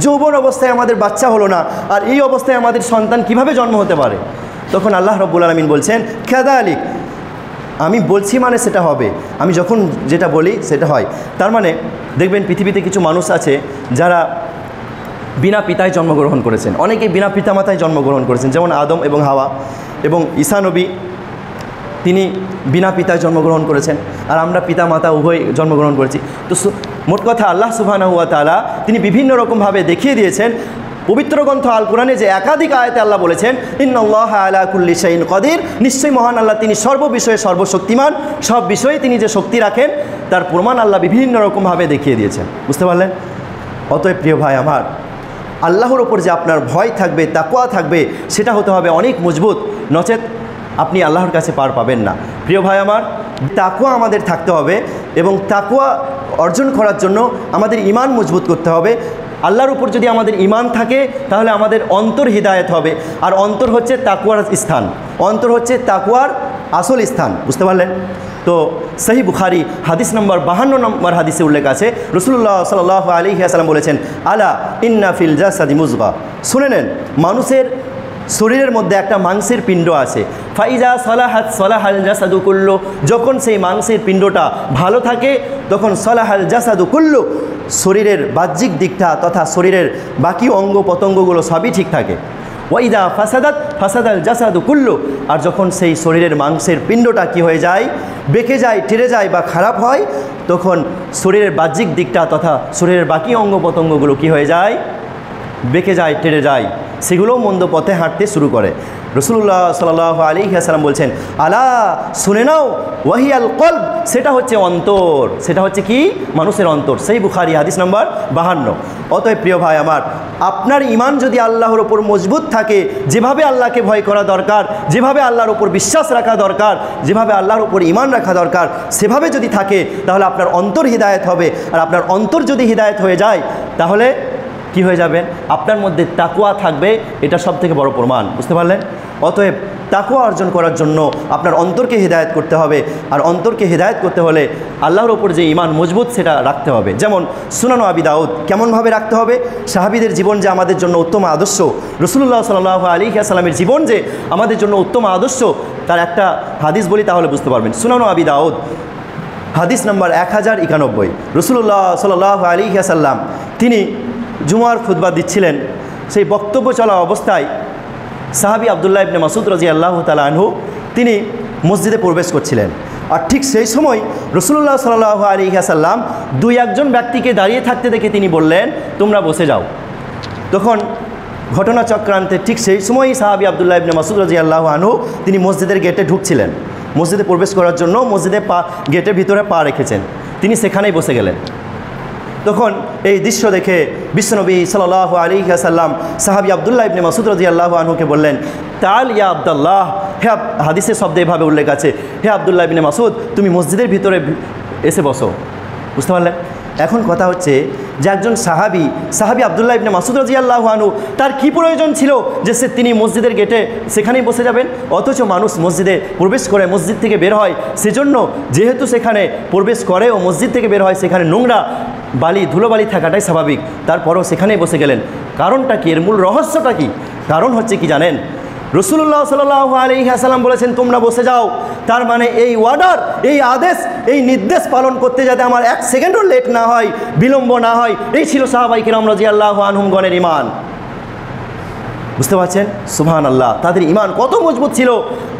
যৌবন অবস্থায় আমাদের বাচ্চা হলো না, আর এই অবস্থায় আমাদের সন্তান কিভাবে জন্ম হতে পারে? তখন আল্লাহ রাব্বুল আলামিন বলছেন, কাযালিক, আমি বলছি মানে সেটা হবে, আমি যখন যেটা বলি সেটা হয়। তার মানে দেখবেন পৃথিবীতে কিছু মানুষ আছে যারা বিনা পিতায় জন্মগ্রহণ করেছেন, অনেকেই বিনা পিতামাতায় জন্মগ্রহণ করেছেন, যেমন আদম এবং হাওয়া এবং ঈসা নবী, তিনি বিনা পিতায় জন্মগ্রহণ করেছেন, আর আমরা পিতা মাতা উভয় জন্মগ্রহণ করেছি। তো মোট কথা আল্লাহ সুবহানাহু ওয়া তাআলা তিনি বিভিন্ন রকমভাবে দেখিয়ে দিয়েছেন। পবিত্র গ্রন্থ আল কোরআনে যে একাধিক আয়াতে আল্লাহ বলেছেন, ইন্নাল্লাহা আলা কুল্লি শাইইন কাদির, নিশ্চয়ই মহান আল্লাহ তিনি সর্ববিষয়ে সর্বশক্তিমান, সব বিষয়ে তিনি যে শক্তি রাখেন তার প্রমাণ আল্লাহ বিভিন্ন রকমভাবে দেখিয়ে দিয়েছেন। বুঝতে পারলেন? অতএব প্রিয় ভাই আমার, আল্লাহর ওপর যে আপনার ভয় থাকবে, তাকওয়া থাকবে, সেটা হতে হবে অনেক মজবুত, নচেত আপনি আল্লাহর কাছে পার পাবেন না। প্রিয় ভাই আমার, তাকওয়া আমাদের থাকতে হবে এবং তাকওয়া অর্জন করার জন্য আমাদের ঈমান মজবুত করতে হবে। আল্লাহর উপর যদি আমাদের ঈমান থাকে তাহলে আমাদের অন্তর হিদায়াত হবে, আর অন্তর হচ্ছে তাকওয়ার স্থান, অন্তর হচ্ছে তাকওয়ার আসল স্থান। বুঝতে পারলেন? তো সহিহ বুখারী হাদিস নম্বর 52 নম্বর হাদিসে উল্লেখ আছে, রাসূলুল্লাহ সাল্লাল্লাহু আলাইহি ওয়াসাল্লাম বলেছেন, আলা ইন্না ফিল জাসাদি মুযগা, শুনে নেন, মানুষের শরীরের মধ্যে একটা মাংসের পিণ্ড আছে, ফাইজা সলাহাত সলাহাল জাসাদু কুল্লু, যখন সেই মাংসের পিণ্ডটা ভালো থাকে তখন সলাহাল জাসাদু কুল্লু, শরীরের বাহ্যিক দিকটা তথা শরীরের বাকি অঙ্গ প্রত্যঙ্গগুলো সবই ঠিক থাকে। ওয়াইদা ফাসাদাত ফাসাদাল জাসাদু কুল্লু, আর যখন সেই শরীরের মাংসের পিণ্ডটা কি হয়ে যায়, বেঁকে যায়, টেরে যায় বা খারাপ হয়, তখন শরীরের বাহ্যিক দিকটা তথা শরীরের বাকি অঙ্গ প্রত্যঙ্গগুলো কি হয়ে যায়, বেঁকে যায়, টেরে যায়, সেগুলোও মন্দ পথে হাঁটতে শুরু করে। রাসূলুল্লাহ সাল্লাল্লাহু আলাইহি ওয়াসাল্লাম বলছেন, আলা শুনে নাও, ওয়াহিয়াল কলব, সেটা হচ্ছে অন্তর, সেটা হচ্ছে কি, মানুষের অন্তর। সেই বুখারী হাদিস নম্বর 52। অতএব প্রিয় ভাই আমার, আপনার ঈমান যদি আল্লাহর ওপর মজবুত থাকে, যেভাবে আল্লাহকে ভয় করা দরকার, যেভাবে আল্লাহর ওপর বিশ্বাস রাখা দরকার, যেভাবে আল্লাহর ওপর ঈমান রাখা দরকার, সেভাবে যদি থাকে তাহলে আপনার অন্তর হিদায়াত হবে। আর আপনার অন্তর যদি হিদায়াত হয়ে যায় তাহলে কি হয়ে যাবেন, আপনার মধ্যে তাকওয়া থাকবে, এটা সব থেকে বড় প্রমাণ। বুঝতে পারলেন? অতএব তাকওয়া অর্জন করার জন্য আপনার অন্তরকে হিদায়াত করতে হবে, আর অন্তরকে হিদায়াত করতে হলে আল্লাহর ওপর যে ঈমান মজবুত সেটা রাখতে হবে। যেমন সুনান আবি দাউদ কেমনভাবে রাখতে হবে, সাহাবীদের জীবন যে আমাদের জন্য উত্তম আদর্শ, রাসূলুল্লাহ সাল্লাল্লাহু আলাইহি ওয়াসাল্লামের জীবন যে আমাদের জন্য উত্তম আদর্শ, তার একটা হাদিস বলি তাহলে বুঝতে পারবেন। সুনান আবি দাউদ হাদিস নম্বর 1091, রাসূলুল্লাহ সাল্লাল্লাহু আলাইহি ওয়াসাল্লাম তিনি জুমার খুতবা দিচ্ছিলেন, সেই বক্তব্য চলা অবস্থায় সাহাবী আব্দুল্লাহ ইবনে মাসউদ রাদিয়াল্লাহু তাআলা আনহু তিনি মসজিদে প্রবেশ করছিলেন, আর ঠিক সেই সময় রাসূলুল্লাহ সাল্লাল্লাহু আলাইহি ওয়াসাল্লাম 2-1 ব্যক্তিকে দাঁড়িয়ে থাকতে দেখে তিনি বললেন, তোমরা বসে যাও। তখন ঘটনা চক্রান্তে ঠিক সেই সময়ই সাহাবী আব্দুল্লাহ ইবনে মাসউদ রাদিয়াল্লাহু আনহু তিনি মসজিদের গেটে ঢুকছিলেন, মসজিদে প্রবেশ করার জন্য মসজিদে গেটের ভিতরে পা রেখেছেন, তিনি সেখানেই বসে গেলেন। তখন এই দৃশ্য দেখে বিশ্বনবী সাল্লাল্লাহু আলাইহি ওয়াসাল্লাম সাহাবী আব্দুল্লাহ ইবনে মাসউদ রাদিয়াল্লাহু আনহুকে বললেন, তাআল ইয়া আব্দুল্লাহ, হে হাদিসের শব্দে এভাবে উল্লেখ আছে, হে আব্দুল্লাহ ইবনে মাসউদ, তুমি মসজিদের ভিতরে এসে বসো। বুঝতে পারলেন? এখন কথা হচ্ছে যে একজন সাহাবী আব্দুল্লাহ ইবনে মাসউদ রাদিয়াল্লাহু আনহু, তার কি প্রয়োজন ছিল যে তিনি মসজিদের গেটে সেখানেই বসে যাবেন? অথচ মানুষ মসজিদে প্রবেশ করে মসজিদ থেকে বের হয়, সেজন্য যেহেতু সেখানে প্রবেশ করে ও মসজিদ থেকে বের হয়, সেখানে নোংরা ধুলোবালি থাকাটাই স্বাভাবিক, তারপরও সেখানেই বসে গেলেন। কারণটা কি? এর মূল রহস্যটা কি? কারণ হচ্ছে কি জানেন? রাসূলুল্লাহ সাল্লাল্লাহু আলাইহি ওয়াসাল্লাম বলেছেন তোমরা বসে যাও। তার মানে এই অর্ডার, এই আদেশ, এই নির্দেশ পালন করতে যাতে আমার 1 সেকেন্ডও লেট না হয়, বিলম্ব না হয়, এই ছিল সাহাবায়ে কিরাম রাদিয়াল্লাহু আনহুমগণের ঈমান। বুঝতে পারছেন? সুবহানাল্লাহ, তাদের ঈমান কত মজবুত ছিল।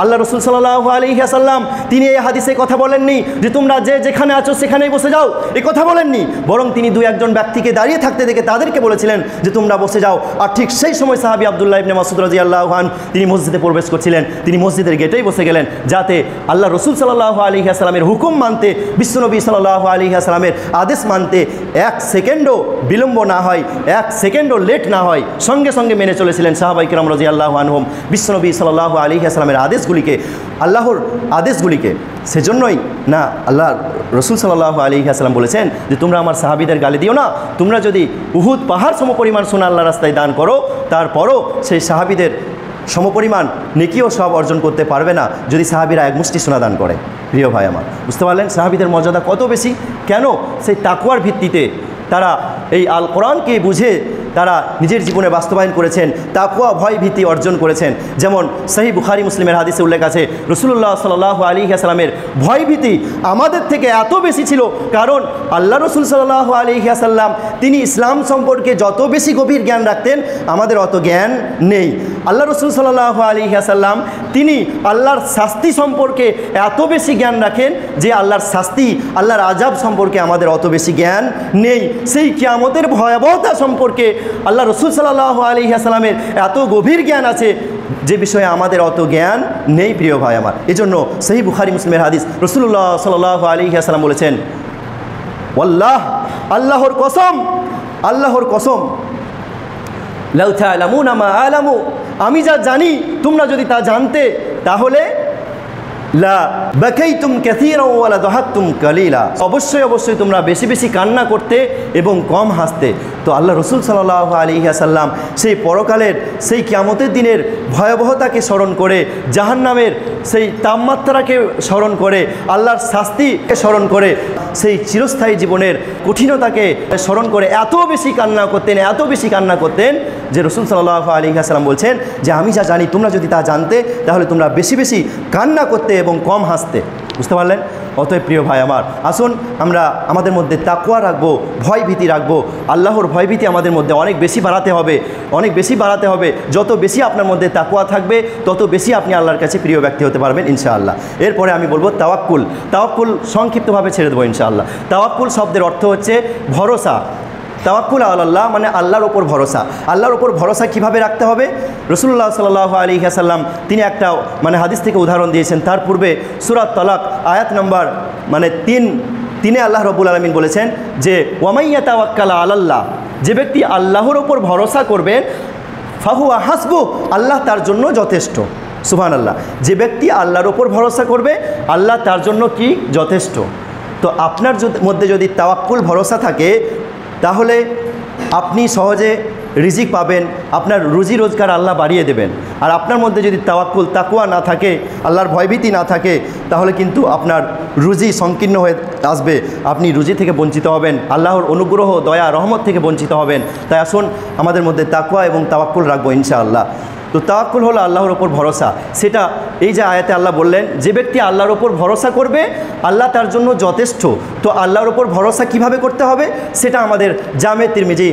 আল্লাহ রাসূল সাল্লাল্লাহু আলাইহি ওয়াসাল্লাম তিনি এই হাদিসে কথা বলেননি যে তোমরা যেখানে আছো সেখানেই বসে যাও, এই কথা বলেননি, বরং তিনি 2-1 ব্যক্তিকে দাঁড়িয়ে থাকতে দেখে তাদেরকে বলেছিলেন যে তোমরা বসে যাও। আর ঠিক সেই সময় সাহাবী আব্দুল্লাহ ইবনে মাসউদ রাদিয়াল্লাহু আনহু তিনি মসজিদে প্রবেশ করছিলেন, তিনি মসজিদের গেটেই বসে গেলেন, যাতে আল্লাহ রাসূল সাল্লাল্লাহু আলাইহি ওয়াসাল্লামের হুকুম মানতে, বিশ্বনবী সাল্লাল্লাহু আলাইহি ওয়াসাল্লামের আদেশ মানতে 1 সেকেন্ডও বিলম্ব না হয়, 1 সেকেন্ডও লেট না হয়, সঙ্গে সঙ্গে মেনে চলেছিলেন সাহাবায়ে কিরাম রাদিয়াল্লাহু আনহুম বিশ্বনবী সাল্লাল্লাহু আলাইহি ওয়াসাল্লামের আদেশগুলিকে, আল্লাহর আদেশগুলিকে। সেজন্যই না আল্লাহ রাসূল সাল্লাল্লাহু আলাইহি ওয়াসাল্লাম বলেছেন যে তোমরা আমার সাহাবীদের গালি দিও না। তোমরা যদি উহুদ পাহাড় সমপরিমাণ সোনা আল্লাহর রাস্তায় দান করো, তারপরও সেই সাহাবীদের সমপরিমাণ নেকিও সব অর্জন করতে পারবে না যদি সাহাবীরা 1 মুষ্টি সোনা দান করে। প্রিয় ভাই আমার, বুঝতে পারলেন সাহাবীদের মর্যাদা কত বেশি? কেন? সেই তাকওয়ার ভিত্তিতে তারা এই আল কোরআনকে বুঝে তারা নিজের জীবনে বাস্তবায়ন করেছেন, তাকওয়া ভয় ভীতি অর্জন করেছেন। যেমন সহিহ বুখারী মুসলিমের হাদিসে উল্লেখ আছে রাসূলুল্লাহ সাল্লাল্লাহু আলাইহি ওয়াসাল্লামের ভয় ভীতি আমাদের থেকে এত বেশি ছিল, কারণ আল্লাহ রাসূল সাল্লাল্লাহু আলাইহি ওয়াসাল্লাম তিনি ইসলাম সম্পর্কে যত বেশি গভীর জ্ঞান রাখতেন, আমাদের অত জ্ঞান নেই। আল্লাহ রাসূল সাল্লাল্লাহু আলাইহি ওয়াসাল্লাম তিনি আল্লাহর শাস্তি সম্পর্কে এত বেশি জ্ঞান রাখেন যে আল্লাহর শাস্তি, আল্লাহর আযাব সম্পর্কে আমাদের অত বেশি জ্ঞান নেই। সেই কিয়ামতের ভয়াবহতা সম্পর্কে আল্লাহ রাসূল সাল্লাল্লাহু আলাইহি ওয়াসাল্লামের এত গভীর জ্ঞান আছে যে বিষয়ে আমাদের অত জ্ঞান নেই। প্রিয় ভাই আমার, এজন্য সহিহ বুখারী মুসলিমের হাদিস রাসূলুল্লাহ সাল্লাল্লাহু আলাইহি ওয়াসাল্লাম বলেছেন, ওয়াল্লাহ, আল্লাহর কসম, আল্লাহর কসম, লাউ তা'লামুনা মা আ'লামু, আমি যা জানি তোমরা যদি তা জানতে তাহলে লা বাকাইতুম কাসীরান ওয়া লা দাহাকতুম কালীলা, অবশ্যই অবশ্যই তোমরা বেশি বেশি কান্না করতে এবং কম হাসতে। তো আল্লাহ রাসূল সাল্লাল্লাহু আলাইহি ওয়াসাল্লাম সেই পরকালের, সেই কিয়ামতের দিনের ভয়াবহতাকে স্মরণ করে, জাহান্নামের সেই তাপমাত্রাকে স্মরণ করে, আল্লাহর শাস্তিকে স্মরণ করে, সেই চিরস্থায়ী জীবনের কঠিনতাকে স্মরণ করে এত বেশি কান্না করতেন, এত বেশি কান্না করতেন যে রাসূল সাল্লাল্লাহু আলাইহি ওয়াসাল্লাম বলছেন যে আমি যা জানি তোমরা যদি তা জানতে তাহলে তোমরা বেশি বেশি কান্না করতে এবং কম হাসতে। বুঝতে পারলেন? অতএব প্রিয় ভাই আমার, আসুন আমরা আমাদের মধ্যে তাকওয়া রাখবো, ভয় ভীতি রাখবো। আল্লাহর ভয় ভীতি আমাদের মধ্যে অনেক বেশি বাড়াতে হবে, অনেক বেশি বাড়াতে হবে। যত বেশি আপনার মধ্যে তাকওয়া থাকবে তত বেশি আপনি আল্লাহর কাছে প্রিয় ব্যক্তি হতে পারবেন ইনশাআল্লাহ। এরপরে আমি বলবো তাওয়াক্কুল। তাওয়াক্কুল সংক্ষিপ্তভাবে ছেড়ে দেবো ইনশাআল্লাহ। তাওয়াক্কুল শব্দের অর্থ হচ্ছে ভরসা। তাওয়াক্কুল আলাল্লাহ মানে আল্লাহর ওপর ভরসা। আল্লাহর ওপর ভরসা কিভাবে রাখতে হবে? রাসূলুল্লাহ সাল্লাল্লাহু আলাইহি ওয়াসাল্লাম তিনি একটা হাদিস থেকে উদাহরণ দিয়েছেন। তার পূর্বে সূরা তালাক আয়াত নম্বর 3 আল্লাহ রাব্বুল আলামিন বলেছেন যে ওয়ামাই ইয়াতাওয়াক্কালা আলাল্লাহ, যে ব্যক্তি আল্লাহর ওপর ভরসা করবে ফাহুয়া হাসবু, আল্লাহ তার জন্য যথেষ্ট। সুবহানাল্লাহ, যে ব্যক্তি আল্লাহর ওপর ভরসা করবে আল্লাহ তার জন্য কি যথেষ্ট। তো আপনার মধ্যে যদি তাওয়াক্কুল ভরসা থাকে তাহলে আপনি সহজে রিজিক পাবেন, আপনার রুজি রোজগার আল্লাহ বাড়িয়ে দেবেন। আর আপনার মধ্যে যদি তাওয়াক্কুল তাকওয়া না থাকে, আল্লাহর ভয়ভীতি না থাকে, তাহলে কিন্তু আপনার রুজি সংকীর্ণ হয়ে আসবে, আপনি রুজি থেকে বঞ্চিত হবেন, আল্লাহর অনুগ্রহ দয়া রহমত থেকে বঞ্চিত হবেন। তাই আসুন আমাদের মধ্যে তাকওয়া এবং তাওয়াক্কুল রাখবো ইনশাআল্লাহ। তো তাওয়াক্কুল হলো আল্লাহর ওপর ভরসা। সেটা এই যে আয়াতে আল্লাহ বললেন যে ব্যক্তি আল্লাহর ওপর ভরসা করবে আল্লাহ তার জন্য যথেষ্ট। তো আল্লাহর ওপর ভরসা কিভাবে করতে হবে সেটা আমাদের জামে তিরমিজি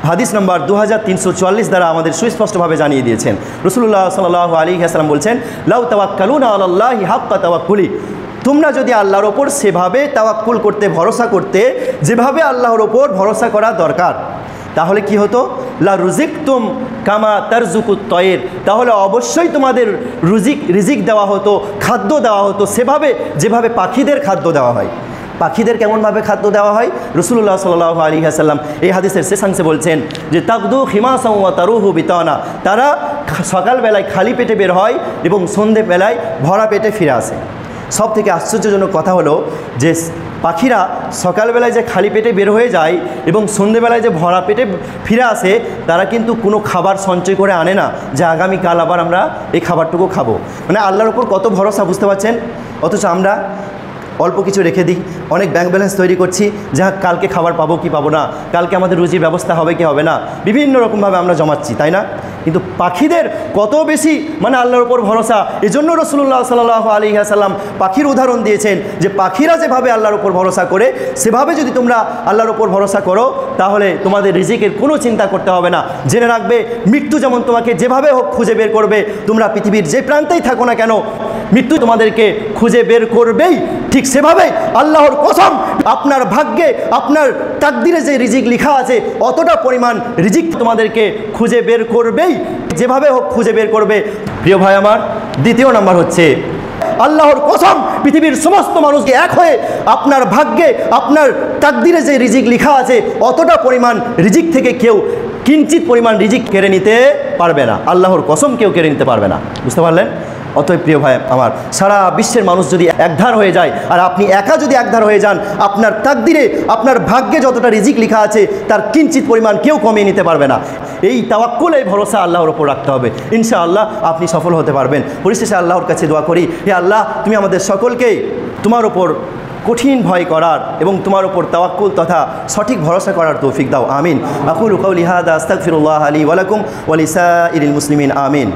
হাদিস নম্বর 2344 দ্বারা আমাদের সুস্পষ্টভাবে জানিয়ে দিয়েছেন। রাসূলুল্লাহ সাল্লাল্লাহু আলাইহি ওয়াসাল্লাম বলছেন লাউ তাওয়াক্কালুনা আলাল্লাহি হাক্কা তাওয়াক্কুলি, তোমরা যদি আল্লাহর ওপর সেভাবে তাওয়াক্কুল করতে, ভরসা করতে যেভাবে আল্লাহর ওপর ভরসা করা দরকার, তাহলে কি হতো? লা রুজিকতুম কামা তারজুকুত তয়ের, তাহলে অবশ্যই তোমাদের রিজিক দেওয়া হতো, খাদ্য দেওয়া হতো সেভাবে যেভাবে পাখিদের খাদ্য দেওয়া হয়। পাখিদের কেমনভাবে খাদ্য দেওয়া হয়? রাসূলুল্লাহ সাল্লাল্লাহু আলাইহি ওয়াসাল্লাম এই হাদিসের শেষাংশে বলছেন যে তাকদু খিমাসাও ওয়া তারুহু বিতানা, তারা সকালবেলায় খালি পেটে বের হয় এবং সন্ধ্যেবেলায় ভরা পেটে ফিরে আসে। সব থেকে আশ্চর্যজনক কথা হলো যে পাখিরা সকালবেলায় যে খালি পেটে বের হয়ে যায় এবং সন্ধ্যেবেলায় যে ভরা পেটে ফিরে আসে, তারা কিন্তু কোনো খাবার সঞ্চয় করে আনে না যে আগামীকাল আবার আমরা এই খাবারটুকু খাবো। মানে আল্লাহর উপর কত ভরসা, বুঝতে পারছেন? অথচ আমরা অল্প কিছু রেখে দিই, অনেক ব্যাংক ব্যালেন্স তৈরি করছি যা কালকে খাবার পাবো কি পাবো না, কালকে আমাদের রুজির ব্যবস্থা হবে কি হবে না, বিভিন্ন রকমভাবে আমরা জমাচ্ছি, তাই না? কিন্তু পাখিদের কত বেশি মানে আল্লাহর উপর ভরসা। এজন্য রাসূলুল্লাহ সাল্লাল্লাহু আলাইহি ওয়াসাল্লাম পাখির উদাহরণ দিয়েছেন যে পাখিরা যেভাবে আল্লাহর উপর ভরসা করে, সেভাবে যদি তোমরা আল্লাহর উপর ভরসা করো তাহলে তোমাদের রিজিকের কোনো চিন্তা করতে হবে না। জেনে রাখবে মৃত্যু যেমন তোমাকে যেভাবে হোক খুঁজে বের করবে, তোমরা পৃথিবীর যে প্রান্তেই থাকো না কেন, মৃত্যু তোমাদেরকে খুঁজে বের করবেই। ঠিক সেভাবে আল্লাহর কসম, আপনার ভাগ্যে আপনার তাকদিরে যে রিজিক লেখা আছে অতটা পরিমাণ রিজিক তোমাদেরকে খুঁজে বের করবেই, যেভাবে হোক খুঁজে বের করবে। প্রিয় ভাই আমার, দ্বিতীয় নাম্বার হচ্ছে আল্লাহর কসম, পৃথিবীর সমস্ত মানুষকে এক হয়ে আপনার ভাগ্যে আপনার তাকদিরে যে রিজিক লেখা আছে অতটা পরিমাণ রিজিক থেকে কেউ কিঞ্চিত পরিমাণ রিজিক কেড়ে নিতে পারবে না। আল্লাহর কসম কেউ কেড়ে নিতে পারবে না, বুঝতে পারলেন? অতএব প্রিয় ভাই আমার, সারা বিশ্বের মানুষ যদি একধার হয়ে যায় আর আপনি একা যদি একধার হয়ে যান, আপনার তাকদিরে আপনার ভাগ্যে যতটা রিজিক লেখা আছে তার কিঞ্চিত পরিমাণ কেউ কমিয়ে নিতে পারবে না। এই তাওয়াক্কুল, এই ভরসা আল্লাহর ওপর রাখতে হবে। ইনশাআল্লাহ আপনি সফল হতে পারবেন। পরিশেষে আল্লাহর কাছে দোয়া করি, হে আল্লাহ, তুমি আমাদের সকলকে তোমার ওপর কঠিন ভয় করার এবং তোমার উপর তাওয়াক্কুল তথা সঠিক ভরসা করার তৌফিক দাও। আমিন। আকুলু কাউলি হাদা আস্তাগফিরুল্লাহ লি ওয়া লাকুম ওয়া লিসাইরিল মুসলিমিন। আমিন।